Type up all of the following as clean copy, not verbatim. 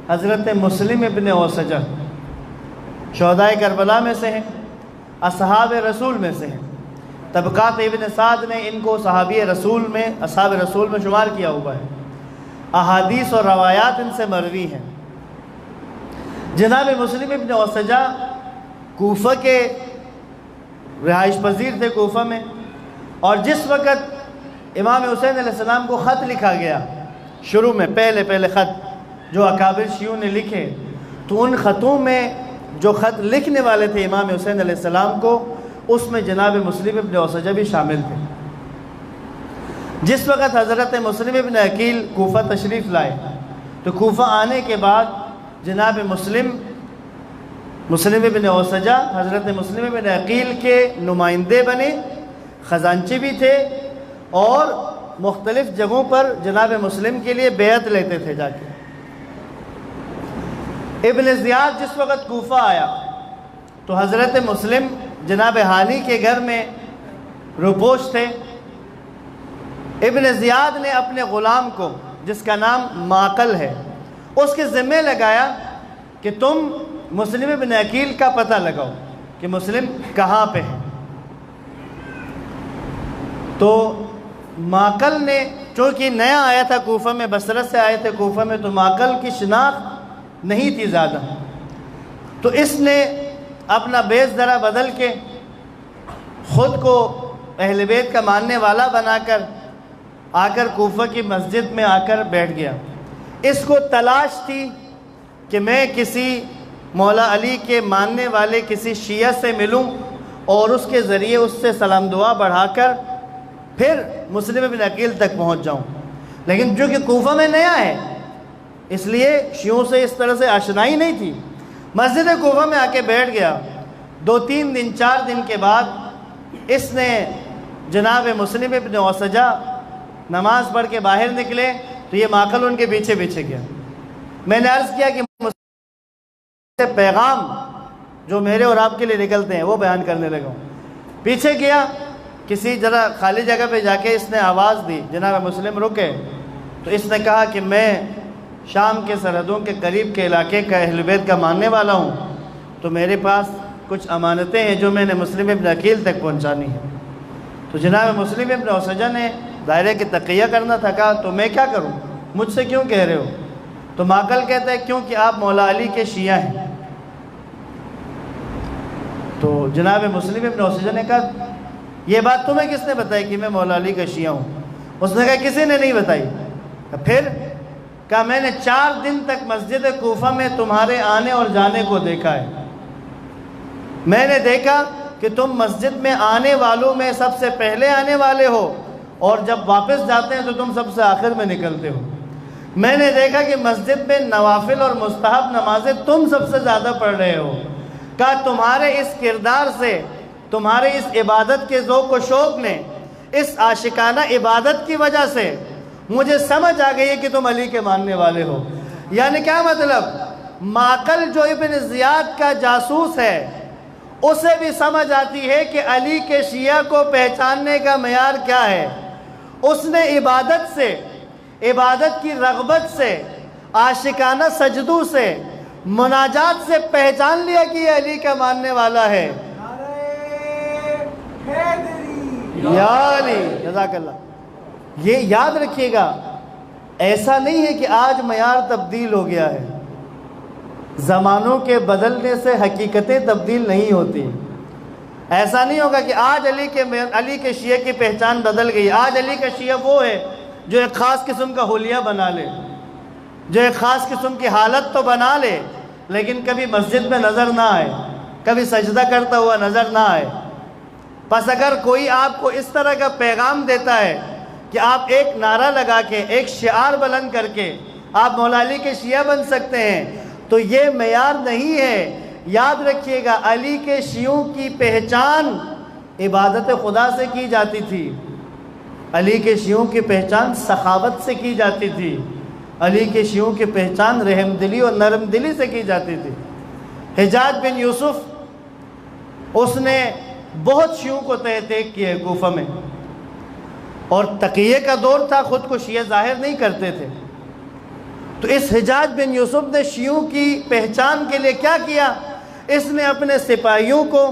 حضرت مسلم ابن اوسجہ شہدائے کربلا میں سے ہیں، اصحاب رسول میں سے ہیں۔ طبقات ابن سعد نے ان کو صحابی رسول میں، اصحاب رسول میں شمار کیا ہوا ہے۔ احادیث اور روایات ان سے مروی ہیں۔ جناب مسلم ابن اوسجہ کوفہ کے رہائش پذیر تھے، کوفہ میں، اور جس وقت امام حسین علیہ السلام کو خط لکھا گیا، شروع میں پہلے خط جو اکابر شیعوں نے لکھے، تو ان خطوں میں جو خط لکھنے والے تھے امام حسین علیہ السلام کو، اس میں جناب مسلم ابن اوسجہ بھی شامل تھے۔ جس وقت حضرت مسلم ابن عقیل کوفہ تشریف لائے تو کوفہ آنے کے بعد جناب مسلم ابن اوسجہ حضرت مسلم ابن عقیل کے نمائندے بنے، خزانچی بھی تھے، اور مختلف جگہوں پر جناب مسلم کے لیے بیعت لیتے تھے جا کے۔ ابن زیاد جس وقت کوفہ آیا تو حضرت مسلم جناب ہانی کے گھر میں روپوش تھے۔ ابن زیاد نے اپنے غلام کو، جس کا نام معقل ہے، اس کے ذمہ لگایا کہ تم مسلم ابن عقیل کا پتہ لگاؤ کہ مسلم کہاں پہ ہے۔ تو معقل نے، چونکہ نیا آیا تھا کوفہ میں، بصرہ سے آئے تھے کوفہ میں، تو معقل کی شناخت نہیں تھی زیادہ، تو اس نے اپنا بیس ذرا بدل کے خود کو اہل بیت کا ماننے والا بنا کر آ کر کوفہ کی مسجد میں آ کر بیٹھ گیا۔ اس کو تلاش تھی کہ میں کسی مولا علی کے ماننے والے کسی شیعہ سے ملوں اور اس کے ذریعے اس سے سلام دعا بڑھا کر پھر مسلم ابن عقیل تک پہنچ جاؤں، لیکن چونکہ کوفہ میں نیا ہے اس لیے شیعوں سے اس طرح سے آشنائی نہیں تھی۔ مسجد کوفہ میں آ کے بیٹھ گیا۔ 2-3 دن 4 دن کے بعد اس نے جناب مسلم ابن اوسجہ نماز پڑھ کے باہر نکلے تو یہ معقل ان کے پیچھے گیا۔ میں نے عرض کیا کہ پیغام جو میرے اور آپ کے لیے نکلتے ہیں وہ بیان کرنے لگا ہوں۔ پیچھے گیا، کسی ذرا خالی جگہ پہ جا کے اس نے آواز دی، جناب مسلم رکے، تو اس نے کہا کہ میں شام کے سرحدوں کے قریب کے علاقے کا اہل بیت کا ماننے والا ہوں، تو میرے پاس کچھ امانتیں ہیں جو میں نے مسلم ابن عقیل تک پہنچانی ہے۔ تو جناب مسلم ابن اوسجہ نے دائرے کی تقیہ کرنا تھا، کہا تو میں کیا کروں، مجھ سے کیوں کہہ رہے ہو؟ تو معقل کہتا ہے کیونکہ آپ مولا علی کے شیعہ ہیں۔ تو جناب مسلم ابن اوسجہ نے کہا یہ بات تمہیں کس نے بتائی کہ میں مولا علی کا شیعہ ہوں؟ اس نے کہا کسی نے نہیں بتائی۔ پھر کہا میں نے 4 دن تک مسجد کوفہ میں تمہارے آنے اور جانے کو دیکھا ہے۔ میں نے دیکھا کہ تم مسجد میں آنے والوں میں سب سے پہلے آنے والے ہو، اور جب واپس جاتے ہیں تو تم سب سے آخر میں نکلتے ہو۔ میں نے دیکھا کہ مسجد میں نوافل اور مستحب نمازیں تم سب سے زیادہ پڑھ رہے ہو۔ کہا تمہارے اس کردار سے، تمہارے اس عبادت کے ذوق و شوق نے، اس عاشقانہ عبادت کی وجہ سے مجھے سمجھ آ گئی ہے کہ تم علی کے ماننے والے ہو۔ یعنی کیا مطلب؟ معقل جو ابن زیاد کا جاسوس ہے اسے بھی سمجھ آتی ہے کہ علی کے شیعہ کو پہچاننے کا معیار کیا ہے۔ اس نے عبادت سے، عبادت کی رغبت سے، عاشقانہ سجدوں سے، مناجات سے پہچان لیا کہ یہ علی کا ماننے والا ہے۔ یا علی، جزاک اللہ۔ یہ یاد رکھیے گا، ایسا نہیں ہے کہ آج معیار تبدیل ہو گیا ہے۔ زمانوں کے بدلنے سے حقیقتیں تبدیل نہیں ہوتی۔ ایسا نہیں ہوگا کہ آج علی کے شیعہ کی پہچان بدل گئی۔ آج علی کا شیعہ وہ ہے جو ایک خاص قسم کا حلیہ بنا لے، جو ایک خاص قسم کی حالت تو بنا لے، لیکن کبھی مسجد میں نظر نہ آئے، کبھی سجدہ کرتا ہوا نظر نہ آئے۔ پس اگر کوئی آپ کو اس طرح کا پیغام دیتا ہے کہ آپ ایک نعرہ لگا کے، ایک شعار بلند کر کے آپ مولا علی کے شیعہ بن سکتے ہیں، تو یہ معیار نہیں ہے۔ یاد رکھیے گا، علی کے شیعوں کی پہچان عبادت خدا سے کی جاتی تھی، علی کے شیعوں کی پہچان سخاوت سے کی جاتی تھی، علی کے شیعوں کی پہچان رحم دلی اور نرم دلی سے کی جاتی تھی۔ حجاج بن یوسف، اس نے بہت شیعوں کو تحقیق کیے کوفہ میں، اور تقیے کا دور تھا، خود کو شیعہ ظاہر نہیں کرتے تھے۔ تو اس حجاج بن یوسف نے شیعوں کی پہچان کے لیے کیا کیا؟ اس نے اپنے سپاہیوں کو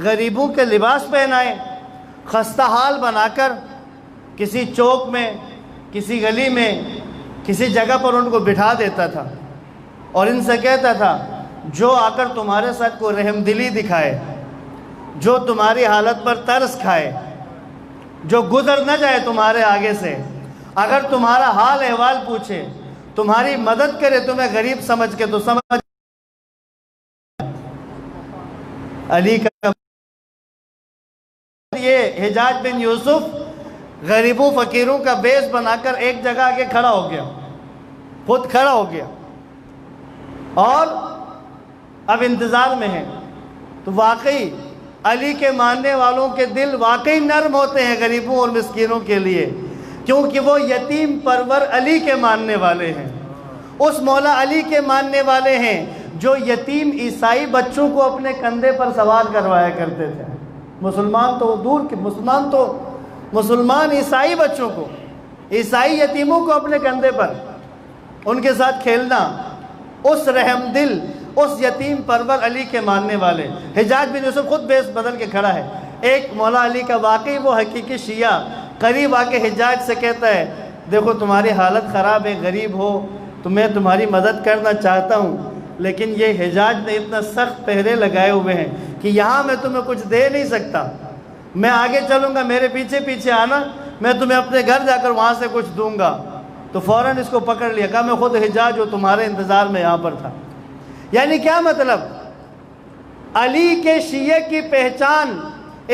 غریبوں کے لباس پہنائے، خستہ حال بنا کر کسی چوک میں، کسی گلی میں، کسی جگہ پر ان کو بٹھا دیتا تھا اور ان سے کہتا تھا جو آ کر تمہارے ساتھ کوئی رحم دلی دکھائے، جو تمہاری حالت پر ترس کھائے، جو گزر نہ جائے تمہارے آگے سے، اگر تمہارا حال احوال پوچھے، تمہاری مدد کرے، تمہیں غریب سمجھ کے تو سمجھ علی کا یہ حجاج بن یوسف غریبوں فقیروں کا بیس بنا کر ایک جگہ آگے کھڑا ہو گیا، خود کھڑا ہو گیا اور اب انتظار میں ہے۔ تو واقعی علی کے ماننے والوں کے دل واقعی نرم ہوتے ہیں غریبوں اور مسکینوں کے لیے، کیونکہ وہ یتیم پرور علی کے ماننے والے ہیں، اس مولا علی کے ماننے والے ہیں جو یتیم عیسائی بچوں کو اپنے کندھے پر سوار کروایا کرتے تھے۔ مسلمان تو دور کے مسلمان عیسائی بچوں کو، عیسائی یتیموں کو اپنے کندھے پر ان کے ساتھ کھیلنا، اس رحم دل، اس یتیم پرور علی کے ماننے والے۔ حجاج بن یوسف خود بیس بدل کے کھڑا ہے۔ ایک مولا علی کا واقعی وہ حقیقی شیعہ قریب آ کے حجاج سے کہتا ہے دیکھو تمہاری حالت خراب ہے، غریب ہو، تو میں تمہاری مدد کرنا چاہتا ہوں، لیکن یہ حجاج نے اتنا سخت پہرے لگائے ہوئے ہیں کہ یہاں میں تمہیں کچھ دے نہیں سکتا، میں آگے چلوں گا، میرے پیچھے پیچھے آنا، میں تمہیں اپنے گھر جا کر وہاں سے کچھ دوں گا۔ تو فوراً اس کو پکڑ لیا، کہا میں خود حجاج ہوں، تمہارے انتظار میں یہاں پر تھا۔ یعنی کیا مطلب؟ علی کے شیعہ کی پہچان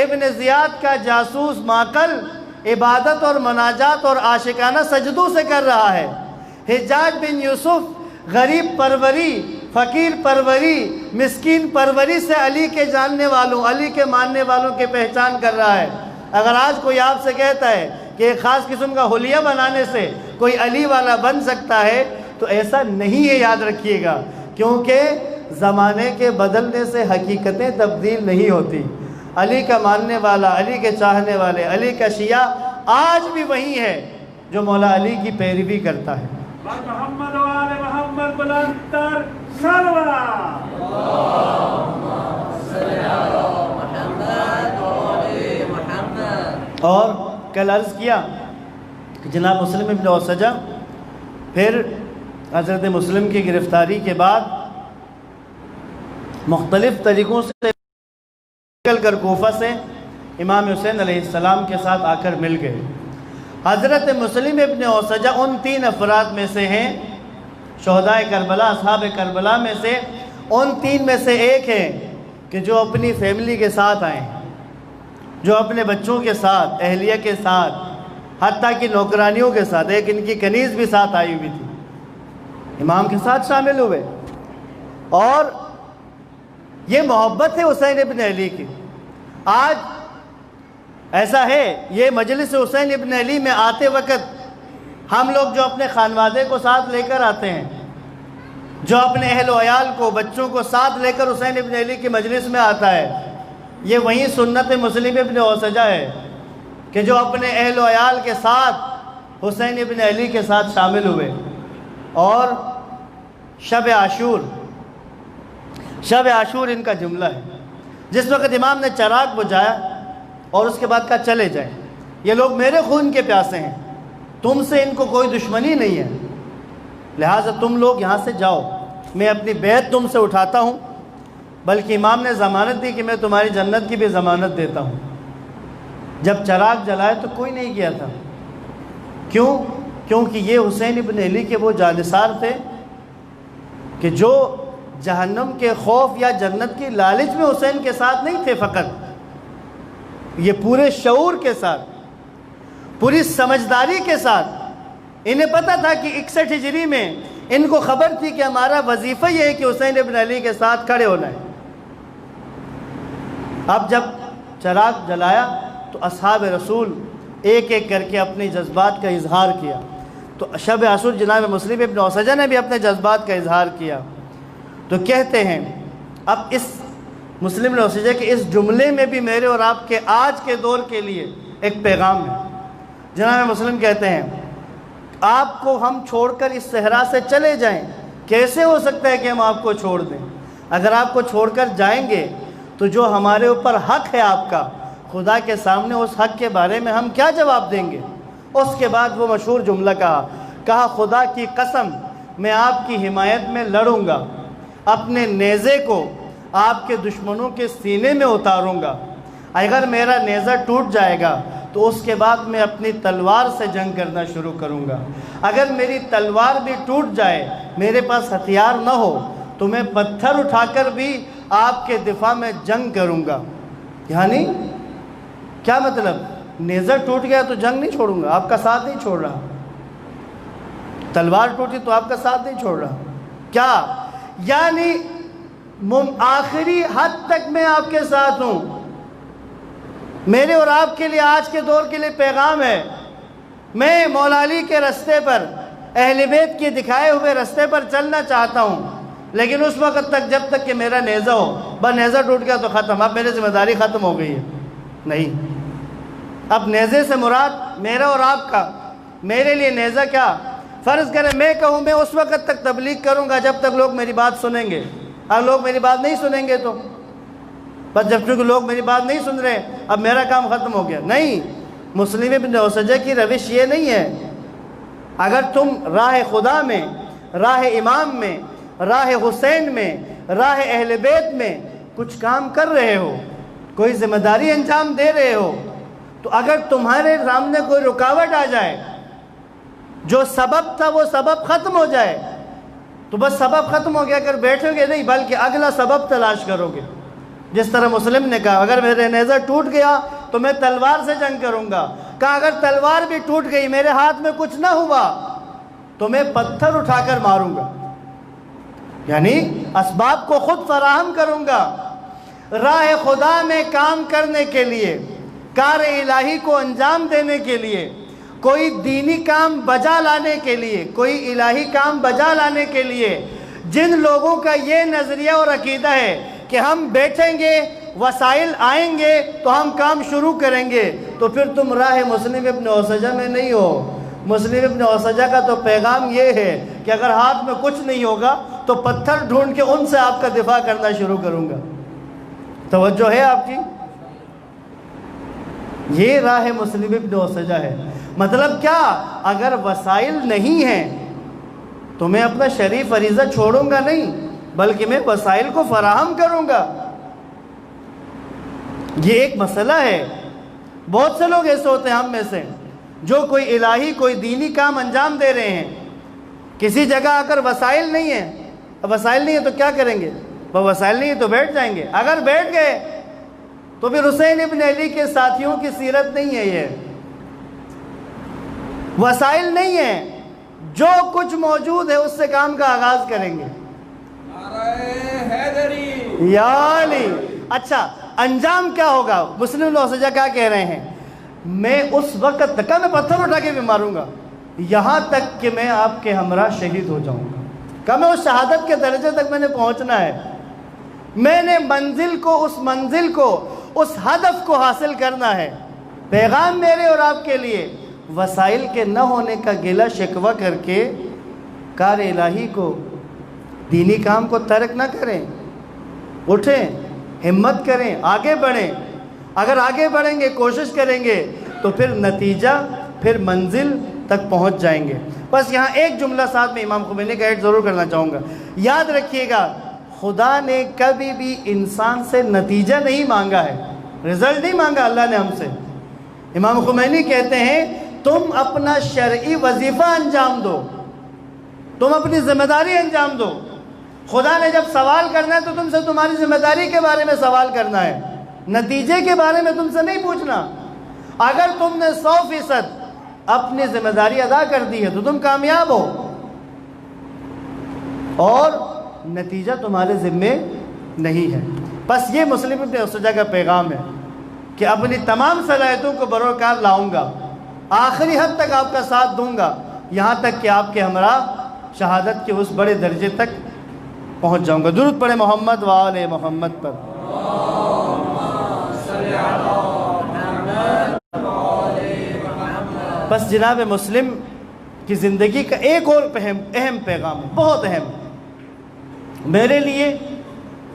ابن زیاد کا جاسوس ماقل عبادت اور مناجات اور عاشقانہ سجدوں سے کر رہا ہے۔ حجاج بن یوسف غریب پروری، فقیر پروری، مسکین پروری سے علی کے جاننے والوں، علی کے ماننے والوں کی پہچان کر رہا ہے۔ اگر آج کوئی آپ سے کہتا ہے کہ ایک خاص قسم کا حلیہ بنانے سے کوئی علی والا بن سکتا ہے تو ایسا نہیں ہے، یاد رکھیے گا، کیونکہ زمانے کے بدلنے سے حقیقتیں تبدیل نہیں ہوتی۔ علی کا ماننے والا، علی کے چاہنے والے، علی کا شیعہ آج بھی وہی ہے جو مولا علی کی پیروی کرتا ہے۔ محمد و آل محمد بلند تر صلوات۔ اور کل عرض کیا کہ جناب مسلم ابن اوسجہ پھر حضرت مسلم کی گرفتاری کے بعد مختلف طریقوں سے نکل کر کوفہ سے امام حسین علیہ السلام کے ساتھ آ کر مل گئے۔ حضرت مسلم ابن اوسجہ ان 3 افراد میں سے ہیں، شہدائے کربلا، اصحاب کربلا میں سے ان 3 میں سے ایک ہیں کہ جو اپنی فیملی کے ساتھ آئے، جو اپنے بچوں کے ساتھ، اہلیہ کے ساتھ، حتیٰ کہ نوکرانیوں کے ساتھ، ایک ان کی کنیز بھی ساتھ آئی ہوئی تھی، امام کے ساتھ شامل ہوئے۔ اور یہ محبت ہے حسین ابن علی کی۔ آج ایسا ہے، یہ مجلس حسین ابن علی میں آتے وقت ہم لوگ جو اپنے خانوادے کو ساتھ لے کر آتے ہیں، جو اپنے اہل و عیال کو، بچوں کو ساتھ لے کر حسین ابن علی کی مجلس میں آتا ہے، یہ وہی سنت مسلم ابن اوسجہ ہے کہ جو اپنے اہل و عیال کے ساتھ حسین ابن علی کے ساتھ شامل ہوئے۔ اور شب عاشور ان کا جملہ ہے۔ جس وقت امام نے چراغ بجھایا اور اس کے بعد کہا چلے جائیں، یہ لوگ میرے خون کے پیاسے ہیں، تم سے ان کو کوئی دشمنی نہیں ہے، لہٰذا تم لوگ یہاں سے جاؤ، میں اپنی بیعت تم سے اٹھاتا ہوں، بلکہ امام نے ضمانت دی کہ میں تمہاری جنت کی بھی ضمانت دیتا ہوں۔ جب چراغ جلائے تو کوئی نہیں گیا تھا، کیوں؟ کیونکہ یہ حسین ابن علی کے وہ جانثار تھے کہ جو جہنم کے خوف یا جنت کی لالچ میں حسین کے ساتھ نہیں تھے، فقط یہ پورے شعور کے ساتھ، پوری سمجھداری کے ساتھ، انہیں پتہ تھا کہ 61 ہجری میں ان کو خبر تھی کہ ہمارا وظیفہ یہ ہے کہ حسین ابن علی کے ساتھ کھڑے ہونا ہے۔ اب جب چراغ جلایا تو اصحاب رسول ایک ایک کر کے اپنے جذبات کا اظہار کیا۔ تو شب عاشور جناب مسلم ابن اوسجہ نے بھی اپنے جذبات کا اظہار کیا۔ تو کہتے ہیں، اب اس مسلم ابن اوسجہ کے اس جملے میں بھی میرے اور آپ کے آج کے دور کے لیے ایک پیغام ہے۔ جناب مسلم کہتے ہیں آپ کو ہم چھوڑ کر اس صحرا سے چلے جائیں، کیسے ہو سکتا ہے کہ ہم آپ کو چھوڑ دیں؟ اگر آپ کو چھوڑ کر جائیں گے تو جو ہمارے اوپر حق ہے آپ کا، خدا کے سامنے اس حق کے بارے میں ہم کیا جواب دیں گے؟ اس کے بعد وہ مشہور جملہ کہا خدا کی قسم میں آپ کی حمایت میں لڑوں گا، اپنے نیزے کو آپ کے دشمنوں کے سینے میں اتاروں گا، اگر میرا نیزہ ٹوٹ جائے گا تو اس کے بعد میں اپنی تلوار سے جنگ کرنا شروع کروں گا، اگر میری تلوار بھی ٹوٹ جائے، میرے پاس ہتھیار نہ ہو تو میں پتھر اٹھا کر بھی آپ کے دفاع میں جنگ کروں گا۔ یعنی کیا مطلب؟ نیزہ ٹوٹ گیا تو جنگ نہیں چھوڑوں گا، آپ کا ساتھ نہیں چھوڑ رہا، تلوار ٹوٹی تو آپ کا ساتھ نہیں چھوڑ رہا۔ کیا یعنی آخری حد تک میں آپ کے ساتھ ہوں۔ میرے اور آپ کے لیے آج کے دور کے لیے پیغام ہے، میں مولا علی کے رستے پر، اہل بیت کے دکھائے ہوئے رستے پر چلنا چاہتا ہوں، لیکن اس وقت تک جب تک کہ میرا نیزہ ہو، بس نیزہ ٹوٹ گیا تو ختم، اب میری ذمہ داری ختم ہو گئی ہے۔ نہیں، اب نیزے سے مراد میرا اور آپ کا، میرے لیے نیزہ کیا؟ فرض کریں میں کہوں میں اس وقت تک تبلیغ کروں گا جب تک لوگ میری بات سنیں گے، اگر لوگ میری بات نہیں سنیں گے تو بس، جب چونکہ لوگ میری بات نہیں سن رہے اب میرا کام ختم ہو گیا۔ نہیں، مسلم ابن اوسجہ کی روش یہ نہیں ہے۔ اگر تم راہ خدا میں، راہ امام میں، راہ حسین میں، راہ اہل بیت میں کچھ کام کر رہے ہو، کوئی ذمہ داری انجام دے رہے ہو، تو اگر تمہارے سامنے کوئی رکاوٹ آ جائے، جو سبب تھا وہ سبب ختم ہو جائے، تو بس سبب ختم ہو گیا، اگر بیٹھو گے نہیں بلکہ اگلا سبب تلاش کرو گے۔ جس طرح مسلم نے کہا اگر میرے نیزہ ٹوٹ گیا تو میں تلوار سے جنگ کروں گا، کہا اگر تلوار بھی ٹوٹ گئی، میرے ہاتھ میں کچھ نہ ہوا تو میں پتھر اٹھا کر ماروں گا، یعنی اسباب کو خود فراہم کروں گا۔ راہ خدا میں کام کرنے کے لیے، کار الہی کو انجام دینے کے لیے، کوئی دینی کام بجا لانے کے لیے، کوئی الہی کام بجا لانے کے لیے جن لوگوں کا یہ نظریہ اور عقیدہ ہے کہ ہم بیٹھیں گے، وسائل آئیں گے تو ہم کام شروع کریں گے، تو پھر تم راہ مسلم ابن اوسجہ میں نہیں ہو۔ مسلم ابن اوسجہ کا تو پیغام یہ ہے کہ اگر ہاتھ میں کچھ نہیں ہوگا تو پتھر ڈھونڈ کے ان سے آپ کا دفاع کرنا شروع کروں گا۔ توجہ ہے آپ کی؟ یہ راہ مسلم ابن اوسجہ ہے۔ مطلب کیا؟ اگر وسائل نہیں ہیں تو میں اپنا شرعی فریضہ چھوڑوں گا نہیں، بلکہ میں وسائل کو فراہم کروں گا۔ یہ ایک مسئلہ ہے۔ بہت سے لوگ ایسے ہوتے ہیں ہم میں سے جو کوئی الہی، کوئی دینی کام انجام دے رہے ہیں، کسی جگہ اگر وسائل نہیں ہیں، وسائل نہیں ہیں تو کیا کریں گے؟ وہ وسائل نہیں ہیں تو بیٹھ جائیں گے، اگر بیٹھ گئے تو پھر حسین ابن علی کے ساتھیوں کی سیرت نہیں ہے۔ یہ وسائل نہیں ہیں، جو کچھ موجود ہے اس سے کام کا آغاز کریں گے۔ یا علی! اچھا انجام کیا ہوگا؟ مسلم ابن اوسجہ کیا کہہ رہے ہیں؟ میں اس وقت تک میں پتھر اٹھا کے بھی ماروں گا یہاں تک کہ میں آپ کے ہمراہ شہید ہو جاؤں گا، کہ میں اس شہادت کے درجے تک میں نے پہنچنا ہے، میں نے منزل کو اس ہدف کو حاصل کرنا ہے۔ پیغام میرے اور آپ کے لیے وسائل کے نہ ہونے کا گلہ شکوہ کر کے کار الہی کو، دینی کام کو ترک نہ کریں، اٹھیں، ہمت کریں، آگے بڑھیں۔ اگر آگے بڑھیں گے، کوشش کریں گے تو پھر نتیجہ، پھر منزل تک پہنچ جائیں گے۔ بس یہاں ایک جملہ ساتھ میں امام خمینی کا ایڈ ضرور کرنا چاہوں گا۔ یاد رکھیے گا، خدا نے کبھی بھی انسان سے نتیجہ نہیں مانگا ہے، رزلٹ نہیں مانگا اللہ نے ہم سے۔ امام خمینی کہتے ہیں تم اپنا شرعی وظیفہ انجام دو، تم اپنی ذمہ داری انجام دو۔ خدا نے جب سوال کرنا ہے تو تم سے تمہاری ذمہ داری کے بارے میں سوال کرنا ہے، نتیجے کے بارے میں تم سے نہیں پوچھنا۔ اگر تم نے 100% اپنی ذمہ داری ادا کر دی ہے تو تم کامیاب ہو، اور نتیجہ تمہارے ذمے نہیں ہے۔ بس یہ مسلم ابن اوسجہ کا پیغام ہے کہ اپنی تمام صلاحیتوں کو بروکار لاؤں گا، آخری حد تک آپ کا ساتھ دوں گا، یہاں تک کہ آپ کے ہمراہ شہادت کے اس بڑے درجے تک پہنچ جاؤں گا۔ درود پڑھے محمد و آل محمد پر۔ بس جناب مسلم کی زندگی کا ایک اور اہم پیغام ہے، بہت اہم میرے لیے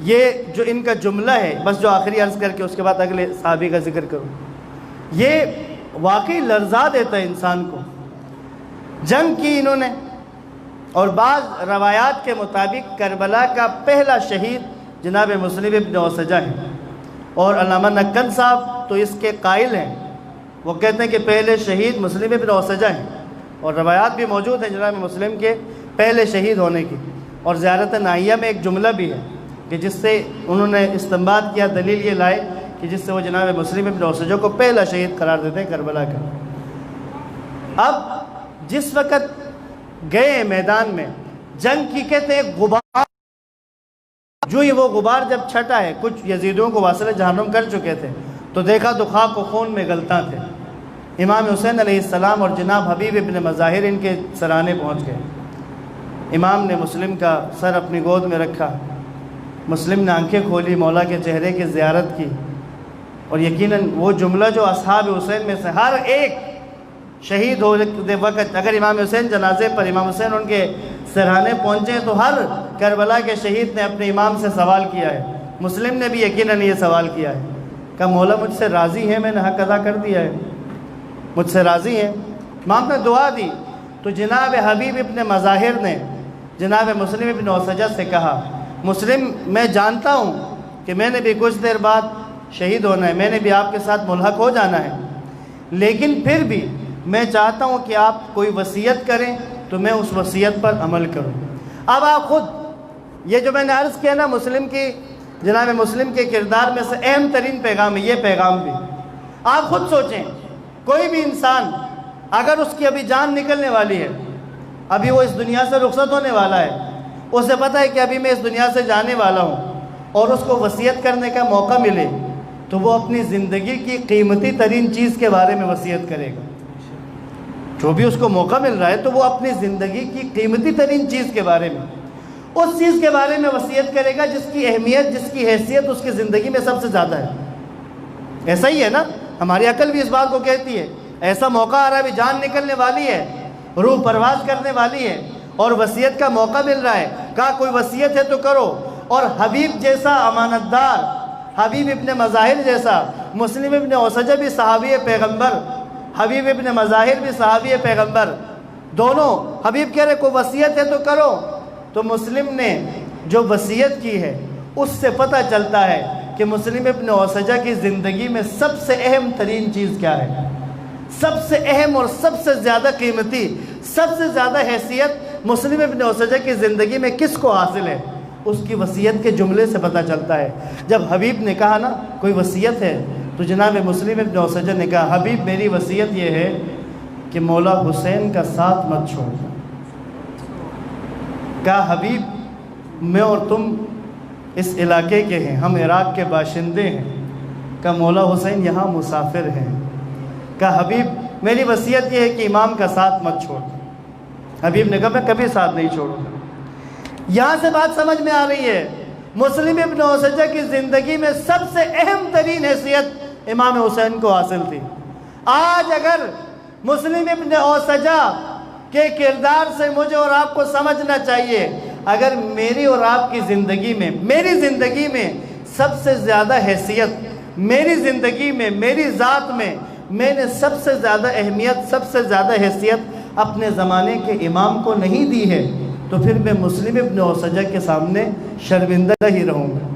یہ جو ان کا جملہ ہے، بس جو آخری عرض کر کے اس کے بعد اگلے صحابی کا ذکر کروں، یہ واقعی لرزا دیتا ہے انسان کو۔ جنگ کی انہوں نے، اور بعض روایات کے مطابق کربلا کا پہلا شہید جناب مسلم ابن اوسجہ ہیں، اور علامہ نقن صاحب تو اس کے قائل ہیں، وہ کہتے ہیں کہ پہلے شہید مسلم ابن اوسجہ ہیں، اور روایات بھی موجود ہیں جناب مسلم کے پہلے شہید ہونے کی۔ اور زیارت نائیہ میں ایک جملہ بھی ہے کہ جس سے انہوں نے استنباط کیا، دلیل یہ لائے کہ جس سے وہ جناب مسلم ابن اوسجہ کو پہلا شہید قرار دیتے ہیں کربلا کا۔ اب جس وقت گئے میدان میں جنگ کی، کہتے ہیں غبار، جو ہی وہ غبار جب چھٹا ہے، کچھ یزیدوں کو واصل جہنم کر چکے تھے، تو دیکھا تو خاک و خون میں گلتاں تھے۔ امام حسین علیہ السلام اور جناب حبیب ابن مظاہر ان کے سرانے پہنچ گئے۔ امام نے مسلم کا سر اپنی گود میں رکھا، مسلم نے آنکھیں کھولی، مولا کے چہرے کی زیارت کی، اور یقیناً وہ جملہ جو اصحاب حسین میں سے ہر ایک شہید ہوتے وقت، اگر امام حسین جنازے پر امام حسین ان کے سرانے پہنچے تو ہر کربلا کے شہید نے اپنے امام سے سوال کیا ہے۔ مسلم نے بھی یقیناً یہ سوال کیا ہے، کہ مولا مجھ سے راضی ہے، میں نے حق ادا کر دیا ہے، مجھ سے راضی ہے؟ امام نے دعا دی تو جناب حبیب ابن مظاہر نے جناب مسلم ابن اوسجہ سے کہا، مسلم میں جانتا ہوں کہ میں نے بھی کچھ دیر بعد شہید ہونا ہے، میں نے بھی آپ کے ساتھ ملحق ہو جانا ہے، لیکن پھر بھی میں چاہتا ہوں کہ آپ کوئی وصیت کریں تو میں اس وصیت پر عمل کروں۔ اب آپ خود، یہ جو میں نے عرض کیا نا مسلم کی، جناب مسلم کے کردار میں سے اہم ترین پیغام ہے یہ پیغام بھی۔ آپ خود سوچیں، کوئی بھی انسان اگر اس کی ابھی جان نکلنے والی ہے، ابھی وہ اس دنیا سے رخصت ہونے والا ہے، اسے پتہ ہے کہ ابھی میں اس دنیا سے جانے والا ہوں، اور اس کو وصیت کرنے کا موقع ملے تو وہ اپنی زندگی کی قیمتی ترین چیز کے بارے میں وصیت کرے گا۔ جو بھی اس کو موقع مل رہا ہے تو وہ اپنی زندگی کی قیمتی ترین چیز کے بارے میں، اس چیز کے بارے میں وصیت کرے گا جس کی اہمیت، جس کی حیثیت اس کی زندگی میں سب سے زیادہ ہے۔ ایسا ہی ہے نا، ہماری عقل بھی اس بات کو کہتی ہے، ایسا موقع آ رہا ہے، ابھی جان نکلنے والی ہے، روح پرواز کرنے والی ہے، اور وصیت کا موقع مل رہا ہے، کہا کوئی وصیت ہے تو کرو۔ اور حبیب جیسا امانت دار، حبیب ابن مظاہر جیسا، مسلم ابن اوسجہ بھی صحابی پیغمبر، حبیب ابن مظاہر بھی صحابی پیغمبر، دونوں حبیب کہہ رہے کوئی وصیت ہے تو کرو، تو مسلم نے جو وصیت کی ہے اس سے پتہ چلتا ہے کہ مسلم ابن اوسجہ کی زندگی میں سب سے اہم ترین چیز کیا ہے، سب سے اہم اور سب سے زیادہ قیمتی، سب سے زیادہ حیثیت مسلم ابن اوسجہ کی زندگی میں کس کو حاصل ہے، اس کی وصیت کے جملے سے پتہ چلتا ہے۔ جب حبیب نے کہا نا کوئی وصیت ہے، تو جناب مسلم ابن اوسجہ نے کہا، حبیب میری وصیت یہ ہے کہ مولا حسین کا ساتھ مت چھوڑ۔ کہا حبیب میں اور تم اس علاقے کے ہیں، ہم عراق کے باشندے ہیں، کہا مولا حسین یہاں مسافر ہیں۔ کہا حبیب میری وصیت یہ ہے کہ امام کا ساتھ مت چھوڑ۔ حبیب نے کہا میں کبھی ساتھ نہیں چھوڑوں گا۔ یہاں سے بات سمجھ میں آ رہی ہے، مسلم ابن اوسجہ کی زندگی میں سب سے اہم ترین حیثیت امام حسین کو حاصل تھی۔ آج اگر مسلم ابن اوسجہ کے کردار سے مجھے اور آپ کو سمجھنا چاہیے، اگر میری اور آپ کی زندگی میں، میری زندگی میں سب سے زیادہ حیثیت، میری زندگی میں، میری ذات میں نے سب سے زیادہ اہمیت، سب سے زیادہ حیثیت اپنے زمانے کے امام کو نہیں دی ہے، تو پھر میں مسلم ابن اوسجہ کے سامنے شرمندہ ہی رہوں گا۔